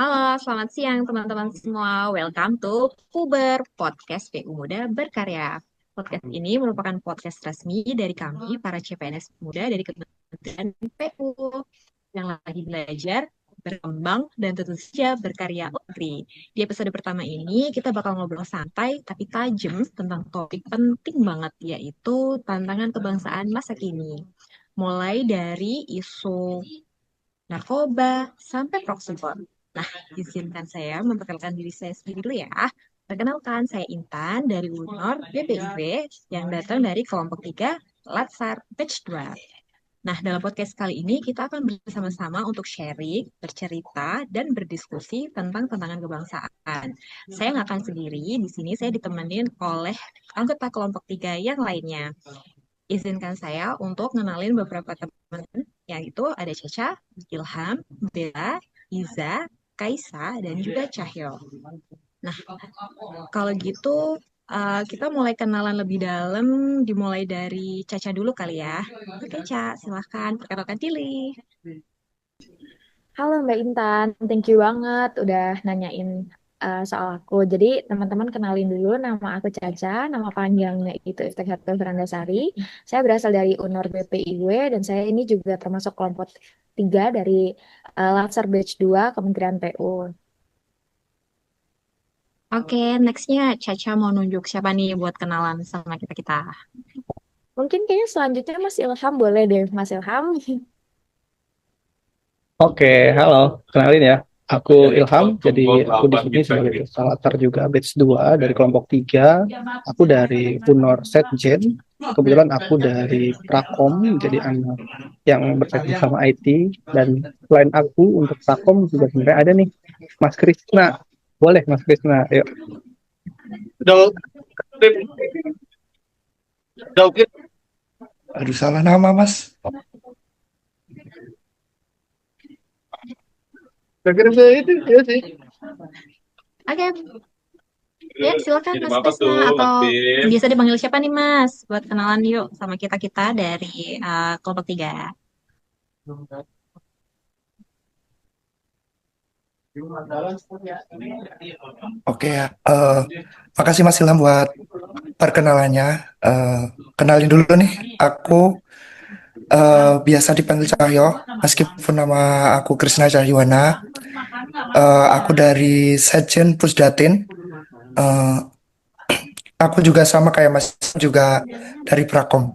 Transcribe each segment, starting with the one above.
Halo, selamat siang teman-teman semua. Welcome to Puber Podcast PU Muda Berkarya. Podcast ini merupakan podcast resmi dari kami, para CPNS muda dari Kementerian PU yang lagi belajar, berkembang, dan tentu saja berkarya UNKRI. Di episode pertama ini, kita bakal ngobrol santai tapi tajam tentang topik penting banget, yaitu tantangan kebangsaan masa kini. Mulai dari isu narkoba, sampai proxy war. Nah, izinkan saya memperkenalkan diri saya sendiri dulu ya. Perkenalkan, saya Intan dari UNOR BPIB yang datang dari kelompok 3 Latsar Batch 2. Nah, dalam podcast kali ini kita akan bersama-sama untuk sharing, bercerita, dan berdiskusi tentang tantangan kebangsaan. Saya nggak akan sendiri, di sini saya ditemenin oleh anggota kelompok 3 yang lainnya. Izinkan saya untuk ngenalin beberapa teman, yang itu ada Caca, Ilham, Bella, Iza, Kaisa, dan juga Cahyo. Nah, kalau gitu kita mulai kenalan lebih dalam, dimulai dari Caca dulu kali ya. Oke, Ca, silahkan perkenalkan diri. Halo Mbak Intan, thank you banget udah nanyain soal aku. Jadi teman-teman kenalin dulu, nama aku Caca, nama panjangnya itu Iftikhatul Firandasari. Saya berasal dari UNOR BPIW dan saya ini juga termasuk kelompok 3 dari Latsar Batch 2 Kementerian PU. Oke, nextnya Caca mau nunjuk siapa nih buat kenalan sama kita-kita. Mungkin kayaknya selanjutnya Mas Ilham boleh deh, Mas Ilham. Oke, halo. Kenalin ya. Aku Ilham, jadi aku di sini sebagai peserta latar juga batch 2 dari kelompok 3. Aku dari Unor Setjen. Kebetulan aku dari Prakom, jadi anak yang berkaitan sama IT. Dan selain aku, untuk Prakom juga sebenarnya ada nih, Mas Krisna. Boleh, Mas Krisna. Yuk. Aduh, salah nama, Mas. Kira-kira itu ya sih. Oke, ya silakan Jadi Mas apa Krisna tuh, atau Mas Bim? biasa dipanggil siapa nih Mas? Buat kenalan yuk sama kita-kita dari kelompok 3. Oke ya. Makasih Mas Ilham buat perkenalannya. Eh, Kenalin dulu nih, aku biasa dipanggil Cahyo, meskipun nama aku Krisna Cahyowana. Aku dari Sejen Pusdatin. Eh, aku juga sama kayak Mas, juga dari Prakom.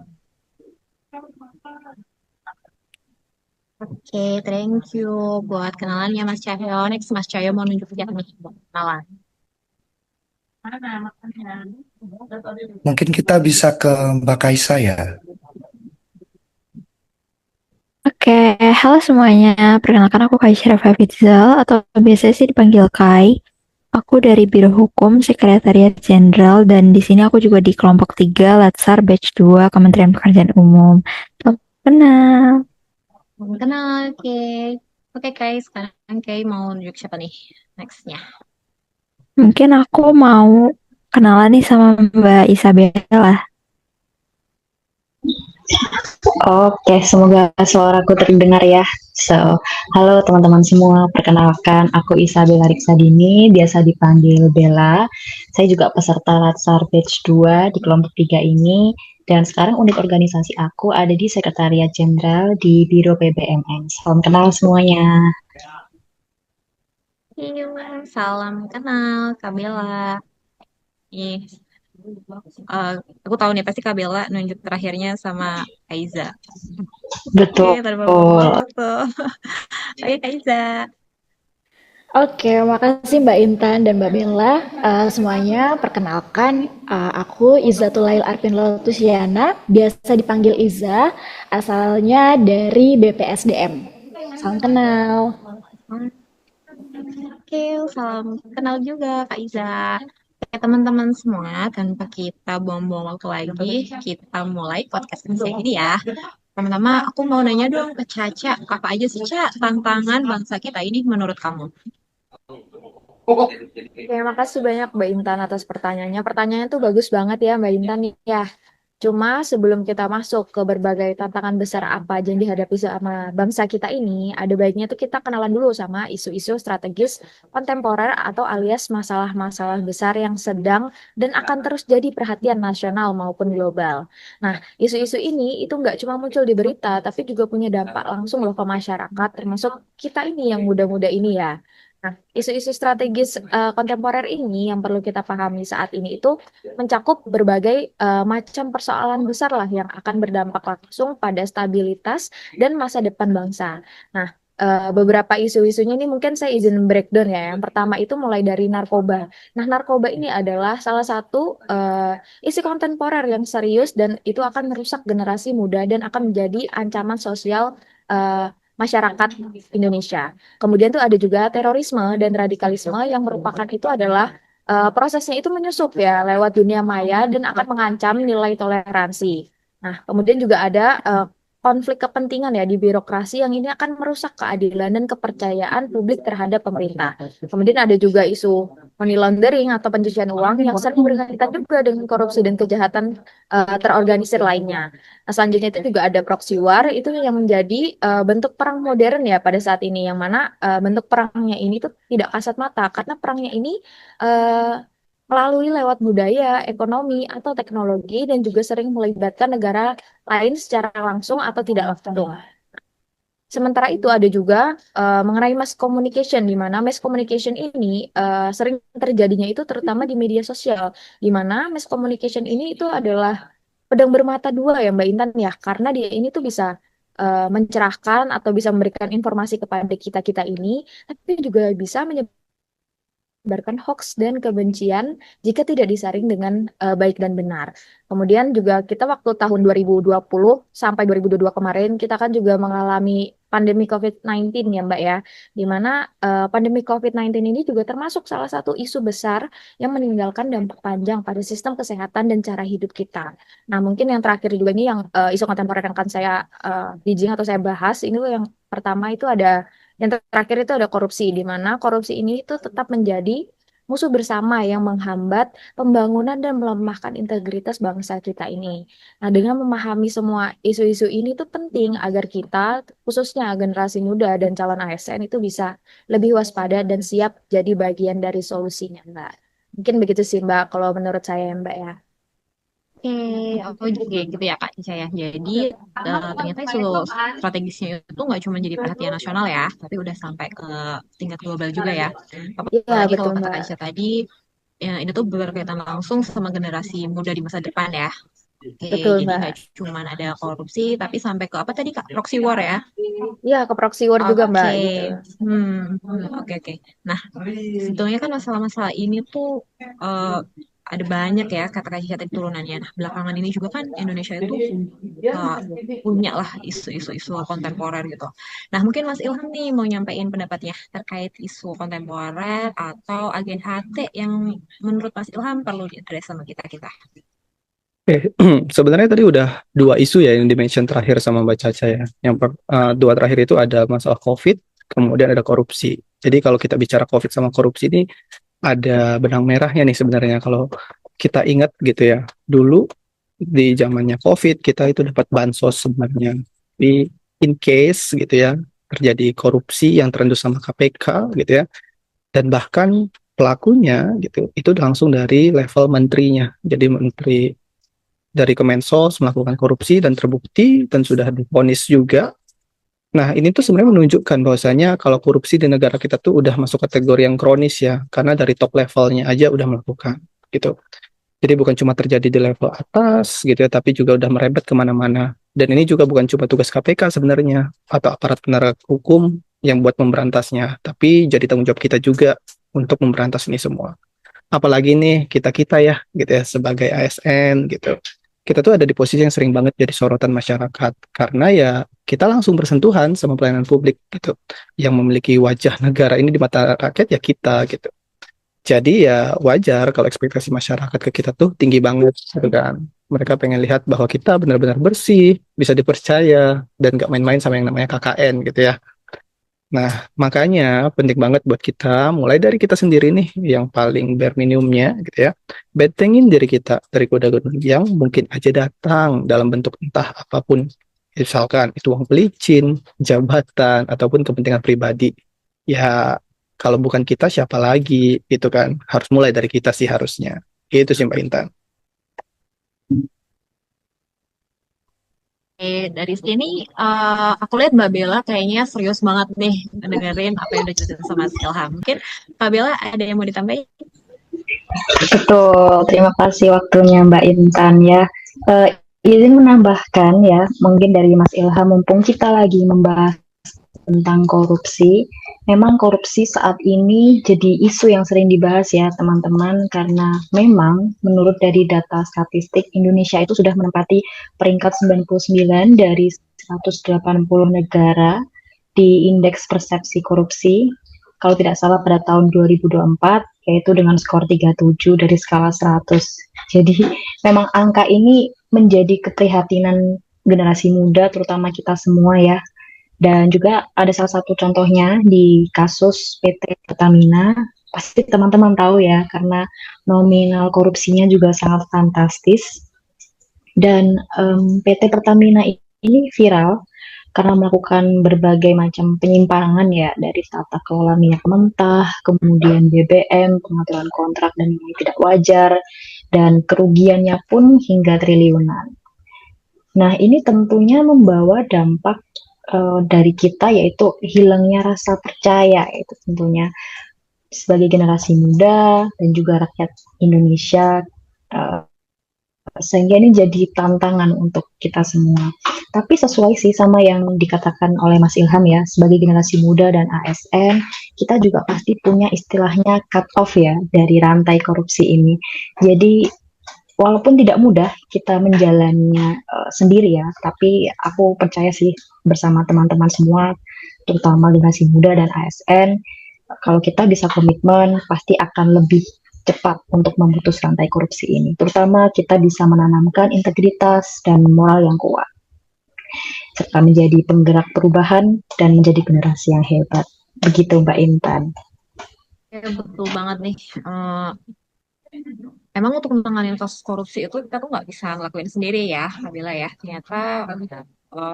Oke, thank you buat kenalannya Mas Cahyo. Next Mas Cahyo mau nunjuk siapa nih buat kenalan? Mungkin kita bisa ke Mbak Kaisa ya. Oke, halo semuanya. Perkenalkan aku Kaisya Fafizal atau biasanya sih dipanggil Kai. Aku dari Biro Hukum Sekretariat Jenderal dan di sini aku juga di kelompok 3 Latsar Batch 2 Kementerian Pekerjaan Umum. Salam kenal. Kenal, oke. Oke, guys. Sekarang Kay mau nunjuk siapa nih nextnya? Mungkin aku mau kenalan nih sama Mbak Isabella. Oke, semoga suaraku terdengar ya. Halo teman-teman semua. Perkenalkan, aku Isabella Riksadini, biasa dipanggil Bella. Saya juga peserta Latsar Batch 2 di kelompok 3 ini. Dan sekarang unit organisasi aku ada di Sekretariat Jenderal di Biro PBMN. Salam kenal semuanya. Iya, salam kenal, Kak Bella. Ih, eh, aku tahu nih pasti Kak Bella nunjuk terakhirnya sama Aiza. Oke, Betul. tanpa buang waktu. Oke, Aiza. Oke, makasih Mbak Intan dan Mbak Bella. Semuanya, perkenalkan, aku Izzatulail Arfin Lotusiana, biasa dipanggil Iza, asalnya dari BPSDM. Salam kenal. Oke, salam kenal juga Kak Iza. Oke, teman-teman semua, tanpa kita buang-buang waktu lagi, kita mulai podcast ini ya. Pertama, aku mau nanya dong ke Caca, apa aja sih Ca tantangan bangsa kita ini menurut kamu? Terima kasih banyak Mbak Intan atas pertanyaannya. Pertanyaannya tuh bagus banget ya Mbak Intan nih ya. Cuma sebelum kita masuk ke berbagai tantangan besar apa aja yang dihadapi sama bangsa kita ini, ada baiknya tuh kita kenalan dulu sama isu-isu strategis kontemporer atau alias masalah-masalah besar yang sedang dan akan terus jadi perhatian nasional maupun global. Nah, isu-isu ini itu nggak cuma muncul di berita, tapi juga punya dampak langsung loh ke masyarakat, termasuk kita ini yang muda-muda ini ya. Nah, isu-isu strategis kontemporer ini yang perlu kita pahami saat ini itu mencakup berbagai macam persoalan besar lah yang akan berdampak langsung pada stabilitas dan masa depan bangsa. Nah, beberapa isu-isunya ini mungkin saya izin breakdown ya. Yang pertama itu mulai dari narkoba. Nah, narkoba ini adalah salah satu isu kontemporer yang serius dan itu akan merusak generasi muda dan akan menjadi ancaman sosial masyarakat Indonesia. Kemudian tuh ada juga terorisme dan radikalisme yang merupakan itu adalah prosesnya itu menyusup ya lewat dunia maya dan akan mengancam nilai toleransi. Nah, kemudian juga ada konflik kepentingan ya di birokrasi yang ini akan merusak keadilan dan kepercayaan publik terhadap pemerintah. Kemudian ada juga isu money laundering atau pencucian uang yang sering berkaitan juga dengan korupsi dan kejahatan terorganisir lainnya. Nah, selanjutnya itu juga ada proxy war itu yang menjadi bentuk perang modern ya pada saat ini yang mana bentuk perangnya ini tuh tidak kasat mata karena perangnya ini eh, melalui lewat budaya, ekonomi, atau teknologi dan juga sering melibatkan negara lain secara langsung atau tidak langsung. Sementara itu ada juga mengenai mass communication, di mana mass communication ini sering terjadinya itu terutama di media sosial, di mana mass communication ini itu adalah pedang bermata dua ya Mbak Intan ya, karena dia ini tuh bisa mencerahkan atau bisa memberikan informasi kepada kita-kita ini, tapi juga bisa menyebarkan hoax dan kebencian jika tidak disaring dengan baik dan benar. Kemudian juga kita waktu tahun 2020 sampai 2022 kemarin kita kan juga mengalami pandemi COVID-19 ya Mbak ya, di mana pandemi COVID-19 ini juga termasuk salah satu isu besar yang meninggalkan dampak panjang pada sistem kesehatan dan cara hidup kita. Nah mungkin yang terakhir juga ini yang isu kontemporer yang akan saya bridging atau saya bahas, ini yang pertama itu ada yang terakhir itu ada korupsi, di mana korupsi ini itu tetap menjadi musuh bersama yang menghambat pembangunan dan melemahkan integritas bangsa kita ini. Nah, dengan memahami semua isu-isu ini tuh penting agar kita, khususnya generasi muda dan calon ASN itu bisa lebih waspada dan siap jadi bagian dari solusinya, Mbak. Mungkin begitu sih, Mbak, kalau menurut saya, Mbak ya. Oke, oh juga gitu ya Kak Cica ya. Jadi ternyata isu strategisnya itu nggak cuma jadi perhatian nasional ya, tapi udah sampai ke tingkat global juga ya. Iya, Apalagi betul, kalau kata Mbak. Kak Cica tadi, ya, ini tuh berkaitan langsung sama generasi muda di masa depan ya. Oke, Betul, jadi nggak Mbak. cuma ada korupsi, tapi sampai ke apa tadi Kak? Proxy war ya. Iya, ke proxy war juga, Mbak, Oke, gitu. oke. Nah, sebetulnya kan masalah-masalah ini tuh eh, ada banyak ya kata Kak Cica tadi turunannya. Nah, belakangan ini juga kan Indonesia itu eh, punya lah isu-isu kontemporer gitu. Nah, mungkin Mas Ilham nih mau nyampein pendapatnya terkait isu kontemporer atau agen HT yang menurut Mas Ilham perlu diadres sama kita-kita. Oke, sebenarnya tadi udah dua isu ya yang dimention terakhir sama Mbak Caca ya. Dua terakhir itu ada masalah COVID, kemudian ada korupsi. Jadi kalau kita bicara COVID sama korupsi ini ada benang merahnya nih sebenarnya. Kalau kita ingat gitu ya, dulu di zamannya COVID kita itu dapat bansos sebenarnya. Tapi in case gitu ya terjadi korupsi yang terendus sama KPK gitu ya, dan bahkan pelakunya gitu itu langsung dari level menterinya. Jadi menteri dari Kemensos melakukan korupsi dan terbukti dan sudah divonis juga. Nah, ini tuh sebenarnya menunjukkan bahwasanya kalau korupsi di negara kita tuh udah masuk kategori yang kronis ya, karena dari top levelnya aja udah melakukan gitu. Jadi bukan cuma terjadi di level atas gitu ya, tapi juga udah merebet kemana-mana. Dan ini juga bukan cuma tugas KPK sebenarnya atau aparat penegak hukum yang buat memberantasnya, tapi jadi tanggung jawab kita juga untuk memberantas ini semua. Apalagi nih kita-kita ya gitu ya sebagai ASN gitu. Kita tuh ada di posisi yang sering banget jadi sorotan masyarakat karena ya kita langsung bersentuhan sama pelayanan publik gitu. Yang memiliki wajah negara ini di mata rakyat ya kita gitu. Jadi ya wajar kalau ekspektasi masyarakat ke kita tuh tinggi banget gitu kan. Mereka pengen lihat bahwa kita benar-benar bersih, bisa dipercaya dan gak main-main sama yang namanya KKN gitu ya. Nah, makanya penting banget buat kita, mulai dari kita sendiri nih, yang paling bare minimumnya gitu ya, bentengin diri kita dari goda-goda yang mungkin aja datang dalam bentuk entah apapun. Misalkan itu uang pelicin, jabatan, ataupun kepentingan pribadi. Ya, kalau bukan kita siapa lagi gitu kan. Harus mulai dari kita sih harusnya. Itu sih Mbak Intan. Dari sini aku lihat Mbak Bella kayaknya serius banget nih dengerin apa yang udah jelasin sama Mas Ilham. Mungkin Mbak Bella ada yang mau ditambahin? Betul, terima kasih waktunya Mbak Intan ya. Eh, izin menambahkan ya, mungkin dari Mas Ilham, mumpung kita lagi membahas tentang korupsi. Memang korupsi saat ini jadi isu yang sering dibahas ya teman-teman, karena memang menurut dari data statistik Indonesia itu sudah menempati peringkat 99 dari 180 negara di indeks persepsi korupsi. Kalau tidak salah pada tahun 2024, yaitu dengan skor 37 dari skala 100. Jadi memang angka ini menjadi keprihatinan generasi muda, terutama kita semua ya. Dan juga ada salah satu contohnya di kasus PT Pertamina. Pasti teman-teman tahu ya, karena nominal korupsinya juga sangat fantastis. Dan PT Pertamina ini viral karena melakukan berbagai macam penyimpangan ya, dari tata kelola minyak mentah, kemudian BBM, pengaturan kontrak dan yang tidak wajar, dan kerugiannya pun hingga triliunan. Nah, ini tentunya membawa dampak dari kita, yaitu hilangnya rasa percaya, itu tentunya sebagai generasi muda dan juga rakyat Indonesia, uh, sehingga ini jadi tantangan untuk kita semua. Tapi sesuai sih sama yang dikatakan oleh Mas Ilham ya, sebagai generasi muda dan ASN, kita juga pasti punya istilahnya cut off ya dari rantai korupsi ini. Jadi walaupun tidak mudah kita menjalaninya sendiri ya, tapi aku percaya sih bersama teman-teman semua, terutama generasi muda dan ASN, kalau kita bisa komitmen, pasti akan lebih cepat untuk memutus rantai korupsi ini. Terutama kita bisa menanamkan integritas dan moral yang kuat, serta menjadi penggerak perubahan dan menjadi generasi yang hebat. Begitu Mbak Intan. Ya, betul banget nih. Emang untuk menangani kasus korupsi itu kita tuh nggak bisa ngelakuin sendiri ya, Kabila ya. Ternyata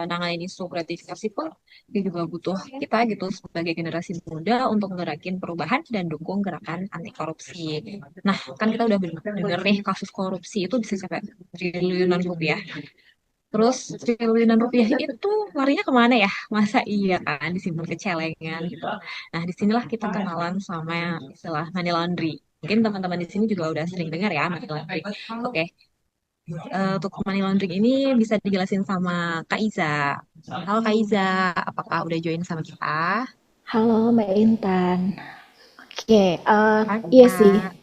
nanganin isu gratifikasi pun dia juga butuh kita gitu sebagai generasi muda untuk ngerakin perubahan dan dukung gerakan anti korupsi. Nah, kan kita udah denger nih kasus korupsi itu bisa sampai triliunan rupiah. Terus triliunan rupiah itu larinya kemana ya? Masa iya kan disimpan ke celengan gitu. Nah, disinilah kita kenalan sama istilah money laundry. Mungkin teman-teman di sini juga udah sering dengar ya money laundry. Oke, untuk money laundering ini bisa dijelasin sama Kak Iza. Halo Kak Iza, apakah udah join sama kita? Halo Mbak Intan. Oke, Hai, iya sih. Kak.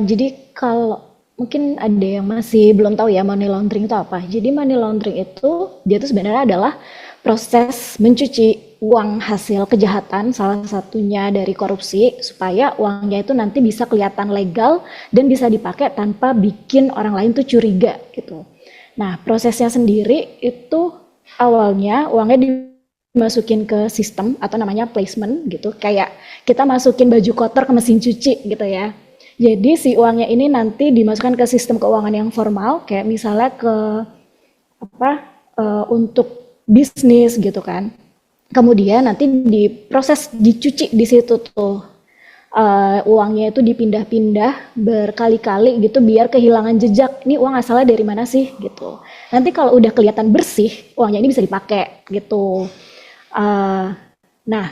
Jadi kalau mungkin ada yang masih belum tahu ya money laundering itu apa. Jadi money laundering itu dia tuh sebenarnya adalah proses mencuci uang hasil kejahatan, salah satunya dari korupsi, supaya uangnya itu nanti bisa kelihatan legal dan bisa dipakai tanpa bikin orang lain tuh curiga gitu. Nah, prosesnya sendiri itu awalnya uangnya dimasukin ke sistem atau namanya placement gitu, kayak kita masukin baju kotor ke mesin cuci gitu ya. Jadi si uangnya ini nanti dimasukkan ke sistem keuangan yang formal, kayak misalnya ke apa untuk bisnis gitu kan. Kemudian nanti diproses, dicuci di situ tuh. Uangnya itu dipindah-pindah berkali-kali gitu biar kehilangan jejak. Ini uang asalnya dari mana sih gitu. Nanti kalau udah kelihatan bersih, uangnya ini bisa dipakai gitu. Nah,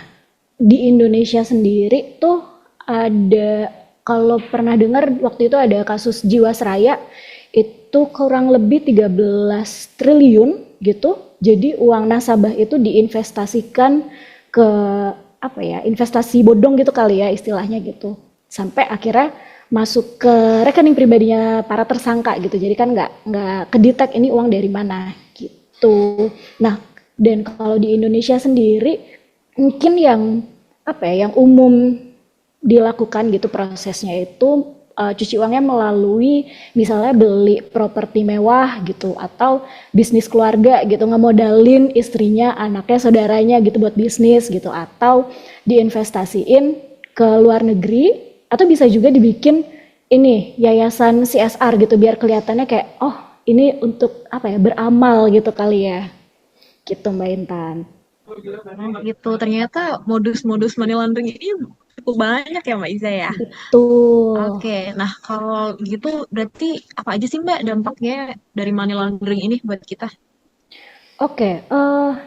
di Indonesia sendiri tuh ada, kalau pernah dengar waktu itu ada kasus Jiwasraya, itu kurang lebih 13 triliun gitu. Jadi uang nasabah itu diinvestasikan ke apa ya, investasi bodong gitu kali ya istilahnya gitu. Sampai akhirnya masuk ke rekening pribadinya para tersangka gitu. Jadi kan nggak kedetek ini uang dari mana gitu. Nah, dan kalau di Indonesia sendiri mungkin yang apa ya, yang umum dilakukan gitu prosesnya itu cuci uangnya melalui misalnya beli properti mewah gitu atau bisnis keluarga gitu ngemodalin istrinya, anaknya, saudaranya gitu buat bisnis gitu atau diinvestasiin ke luar negeri atau bisa juga dibikin ini yayasan CSR gitu biar kelihatannya kayak oh ini untuk apa ya beramal gitu kali ya gitu Mbak Intan. Gitu. Ternyata modus-modus money laundering ini cukup banyak ya Mbak Iza ya. Betul. Oke, nah kalau gitu berarti apa aja sih Mbak dampaknya dari money laundering ini buat kita? Oke,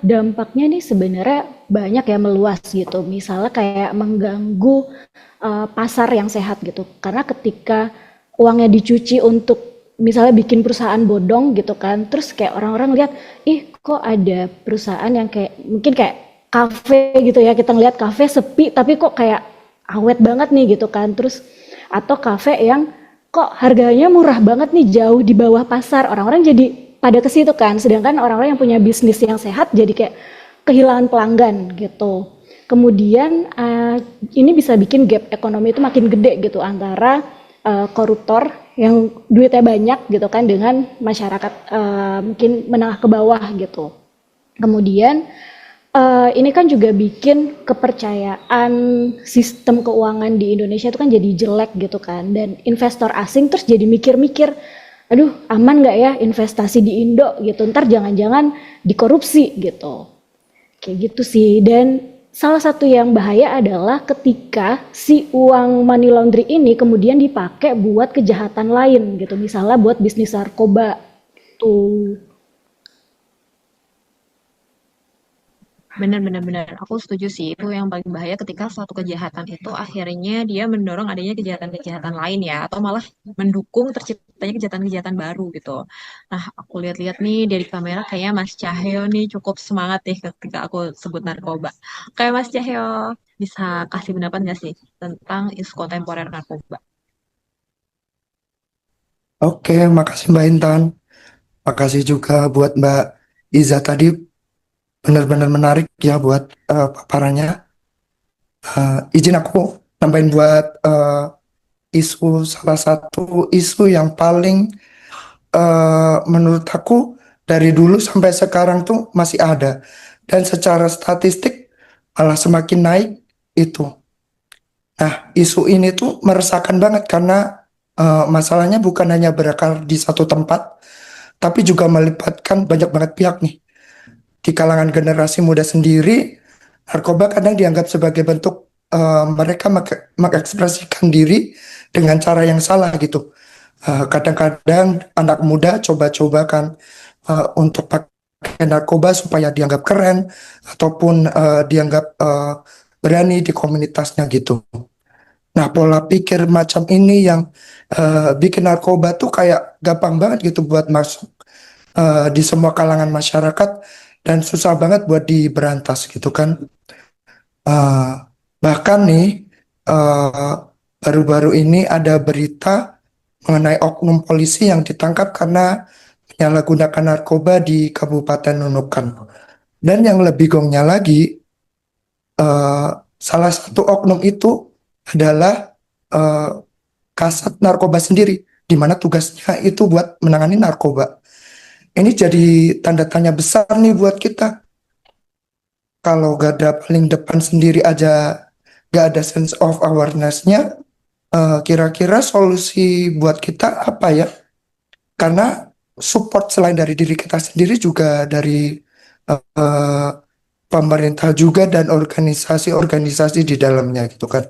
dampaknya nih sebenarnya banyak ya meluas gitu. Misalnya kayak mengganggu pasar yang sehat gitu. Karena ketika uangnya dicuci untuk misalnya bikin perusahaan bodong gitu kan, terus kayak orang-orang lihat, ih kok ada perusahaan yang kayak mungkin kayak kafe gitu ya, kita ngeliat kafe sepi tapi kok kayak awet banget nih gitu kan. Terus atau kafe yang kok harganya murah banget nih jauh di bawah pasar. Orang-orang jadi pada ke situ kan, sedangkan orang-orang yang punya bisnis yang sehat jadi kayak kehilangan pelanggan gitu. Kemudian ini bisa bikin gap ekonomi itu makin gede gitu antara koruptor yang duitnya banyak gitu kan dengan masyarakat mungkin menengah ke bawah gitu. Kemudian ini kan juga bikin kepercayaan sistem keuangan di Indonesia itu kan jadi jelek gitu kan dan investor asing terus jadi mikir-mikir aduh aman nggak ya investasi di Indo gitu ntar jangan-jangan dikorupsi gitu kayak gitu sih dan salah satu yang bahaya adalah ketika si uang money laundry ini kemudian dipakai buat kejahatan lain gitu misalnya buat bisnis narkoba tuh. Benar-benar aku setuju sih itu yang paling bahaya ketika suatu kejahatan itu akhirnya dia mendorong adanya kejahatan-kejahatan lain ya atau malah mendukung terciptanya kejahatan-kejahatan baru gitu. Nah, aku lihat-lihat nih dari kamera kayaknya Mas Cahyo nih cukup semangat nih ketika aku sebut narkoba. Kayak Mas Cahyo bisa kasih pendapat nggak sih tentang isu kontemporer narkoba? Oke, makasih Mbak Intan. Makasih juga buat Mbak Iza tadi benar-benar menarik ya buat paparannya. Izin aku nambahin buat isu salah satu isu yang paling menurut aku dari dulu sampai sekarang tuh masih ada dan secara statistik malah semakin naik itu. Nah, isu ini tuh meresahkan banget karena masalahnya bukan hanya berakar di satu tempat, tapi juga melibatkan banyak banget pihak nih. Di kalangan generasi muda sendiri, narkoba kadang dianggap sebagai bentuk mereka mengekspresikan diri dengan cara yang salah gitu. Kadang-kadang anak muda coba-coba kan untuk pakai narkoba supaya dianggap keren ataupun dianggap berani di komunitasnya gitu. Nah, pola pikir macam ini yang bikin narkoba tuh kayak gampang banget gitu buat masuk di semua kalangan masyarakat dan susah banget buat diberantas gitu kan. Eh, Bahkan nih eh, baru-baru ini ada berita mengenai oknum polisi yang ditangkap karena menyalahgunakan narkoba di Kabupaten Nunukan. Dan yang lebih gongnya lagi, eh, salah satu oknum itu adalah eh, Kasat Narkoba sendiri, di mana tugasnya itu buat menangani narkoba. Ini jadi tanda tanya besar nih buat kita. Kalau garda paling depan sendiri aja gak ada sense of awareness-nya, kira-kira solusi buat kita apa ya? Karena support selain dari diri kita sendiri juga dari eh, pemerintah juga dan organisasi-organisasi di dalamnya gitu kan.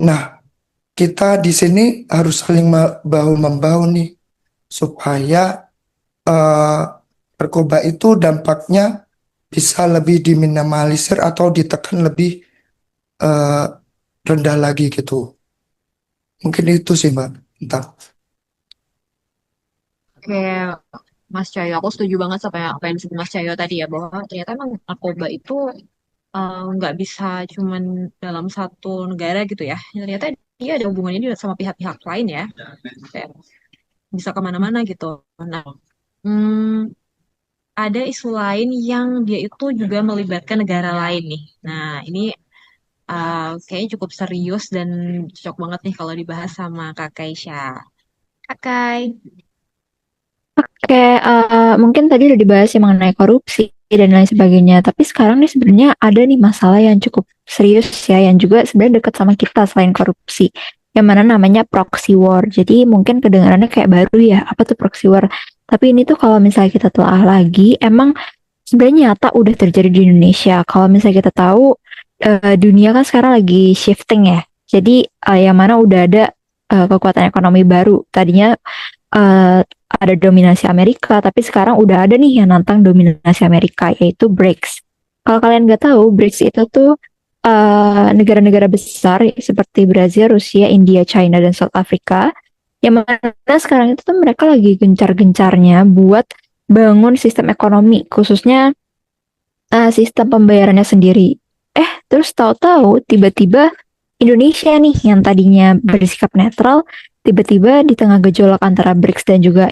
Nah, kita di sini harus saling bahu membahu nih supaya eh, narkoba itu dampaknya bisa lebih diminimalisir atau ditekan lebih eh, rendah lagi gitu. Mungkin itu sih Mbak. Entah. Oke, Mas Cahyo, aku setuju banget sama apa yang disebut Mas Cahyo tadi ya bahwa ternyata emang narkoba itu nggak bisa cuman dalam satu negara gitu ya. Ternyata dia ada hubungannya juga sama pihak-pihak lain ya. Kayak bisa kemana-mana gitu. Nah, hmm, ada isu lain yang dia itu juga melibatkan negara lain nih. Nah, ini kayaknya cukup serius dan cocok banget nih kalau dibahas sama Kak Kaisha. Kak Kai. Oke, mungkin tadi udah dibahas yang mengenai korupsi dan lain sebagainya. Tapi sekarang nih sebenarnya ada nih masalah yang cukup serius ya, yang juga sebenarnya dekat sama kita selain korupsi. Yang mana namanya proxy war. Jadi mungkin kedengarannya kayak baru ya, apa tuh proxy war? Tapi ini tuh kalau misalnya kita telah lagi, emang sebenarnya nyata udah terjadi di Indonesia. Kalau misalnya kita tahu, dunia kan sekarang lagi shifting ya. Jadi yang mana udah ada kekuatan ekonomi baru. Tadinya eh, ada dominasi Amerika, tapi sekarang udah ada nih yang nantang dominasi Amerika, yaitu BRICS. Kalau kalian nggak tahu, BRICS itu tuh negara-negara besar seperti Brazil, Rusia, India, China, dan South Africa, yang mana sekarang itu tuh mereka lagi gencar-gencarnya buat bangun sistem ekonomi, khususnya sistem pembayarannya sendiri. Terus tahu-tahu tiba-tiba Indonesia nih yang tadinya bersikap netral, tiba-tiba di tengah gejolak antara BRICS dan juga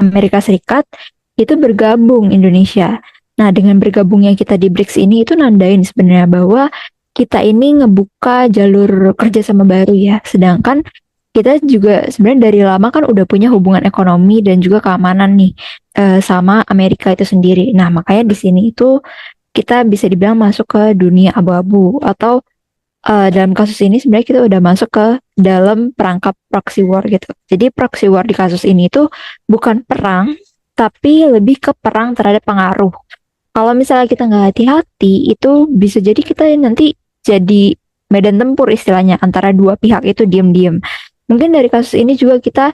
Amerika Serikat, itu bergabung Indonesia. Nah, dengan bergabungnya kita di BRICS ini itu nandain sebenarnya bahwa kita ini ngebuka jalur kerjasama baru ya. Sedangkan kita juga sebenarnya dari lama kan udah punya hubungan ekonomi dan juga keamanan nih sama Amerika itu sendiri. Nah, makanya di sini itu kita bisa dibilang masuk ke dunia abu-abu atau dalam kasus ini sebenarnya kita udah masuk ke dalam perangkap proxy war gitu. Jadi proxy war di kasus ini tuh bukan perang, tapi lebih ke perang terhadap pengaruh. Kalau misalnya kita nggak hati-hati, itu bisa jadi kita nanti jadi medan tempur istilahnya antara dua pihak itu diam-diam. Mungkin dari kasus ini juga kita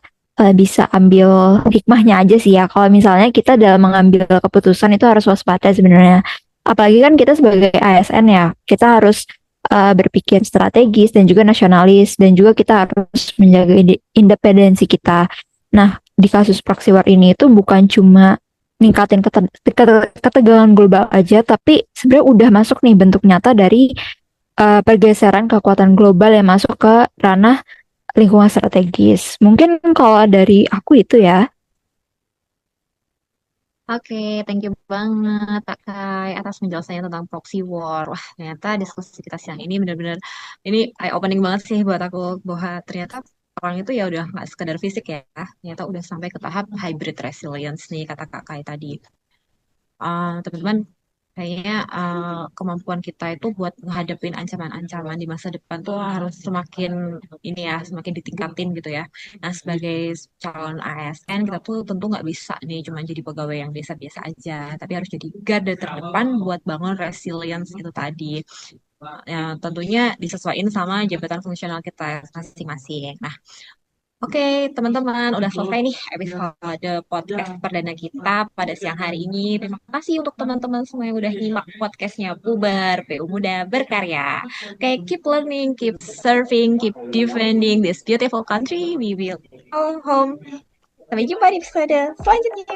bisa ambil hikmahnya aja sih ya. Kalau misalnya kita dalam mengambil keputusan itu harus waspada sebenarnya. Apalagi kan kita sebagai ASN ya, kita harus berpikir strategis dan juga nasionalis dan juga kita harus menjaga independensi kita. Nah, di kasus proxy war ini itu bukan cuma ningkatin ketegangan global aja, tapi sebenarnya udah masuk nih bentuk nyata dari pergeseran kekuatan global yang masuk ke ranah lingkungan strategis. Mungkin kalau dari aku itu ya. Oke, thank you banget Kak Kai atas penjelasannya tentang proxy war. Wah, ternyata diskusi kita siang ini benar-benar ini eye opening banget sih buat aku bahwa ternyata orang itu ya udah nggak sekedar fisik ya, ternyata udah sampai ke tahap hybrid resilience nih kata Kak Kai tadi. Teman-teman, kayaknya kemampuan kita itu buat menghadapin ancaman-ancaman di masa depan tuh harus semakin ini ya, semakin ditingkatin gitu ya. Nah, sebagai calon ASN kita tuh tentu nggak bisa nih cuma jadi pegawai yang biasa-biasa aja, tapi harus jadi garda terdepan buat bangun resilience itu tadi. Ya, tentunya disesuaikan sama jabatan fungsional kita masing-masing. Nah, oke, teman-teman, udah selesai nih episode podcast perdana kita pada siang hari ini. Terima kasih untuk teman-teman semua yang udah nyimak podcastnya Puber, PU Muda Berkarya. Oke, keep learning, keep serving, keep defending this beautiful country. We will go home. Sampai jumpa di episode selanjutnya.